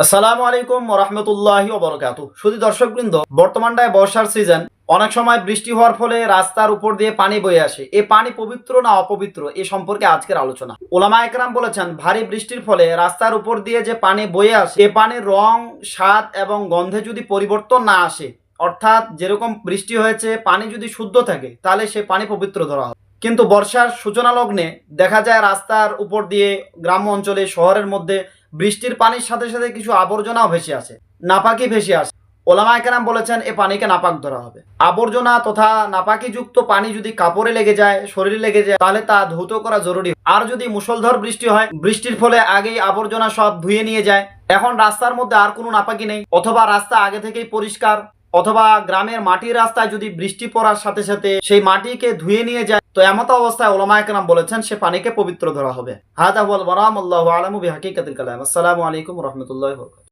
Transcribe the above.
আসসালামু আলাইকুম রহমতুল্লাহি ওবরকাতু। শুধু দর্শকবৃন্দ, বর্তমানটায় বর্ষার সিজন। অনেক সময় বৃষ্টি হওয়ার ফলে রাস্তার উপর দিয়ে পানি বয়ে আসে। এই পানি পবিত্র না অপবিত্র এ সম্পর্কে আজকের আলোচনা। ওলামা একরাম বলেছেন, ভারী বৃষ্টির ফলে রাস্তার উপর দিয়ে যে পানি বয়ে আসে, এ পানির রং, স্বাদ এবং গন্ধে যদি পরিবর্তন না আসে, অর্থাৎ যেরকম বৃষ্টি হয়েছে পানি যদি শুদ্ধ থাকে, তাহলে সে পানি পবিত্র ধরা হয়। কিন্তু বর্ষার সূচনা লগ্নে দেখা যায় রাস্তার উপর দিয়ে গ্রাম্য অঞ্চলে, শহরের মধ্যে বৃষ্টির পানির সাথে সাথে কিছু আবর্জনাও ভেসে আসে, নাপাকি ভেসে আসে। ওলামায়ে কেরাম বলেছেন এ পানিকে নাপাক ধরা হবে। আবর্জনা তথা নাপাকিযুক্ত পানি যদি কাপড়ে লেগে যায়, শরীরে লেগে যায়, তাহলে তা ধৌত করা জরুরি। আর যদি মুষলধার বৃষ্টি হয়, বৃষ্টির ফলে আগেই আবর্জনা সব ধুয়ে নিয়ে যায়, এখন রাস্তার মধ্যে আর কোনো নাপাকি নেই, অথবা রাস্তা আগে থেকেই পরিষ্কার, অথবা গ্রামের মাটির রাস্তায় যদি বৃষ্টি পড়ার সাথে সাথে সেই মাটিকে ধুয়ে নিয়ে যায়, তো এমত অবস্থায় ওলামায়ে কেরাম বলেছেন সে পানিকে পবিত্র ধরা হবে। হাদা ওয়াল বারাম, আল্লাহু আলামু বিহাকিকাতিল কালাম। আসসালামু আলাইকুম ওয়া রাহমাতুল্লাহি ওয়া বারাকাতুহু।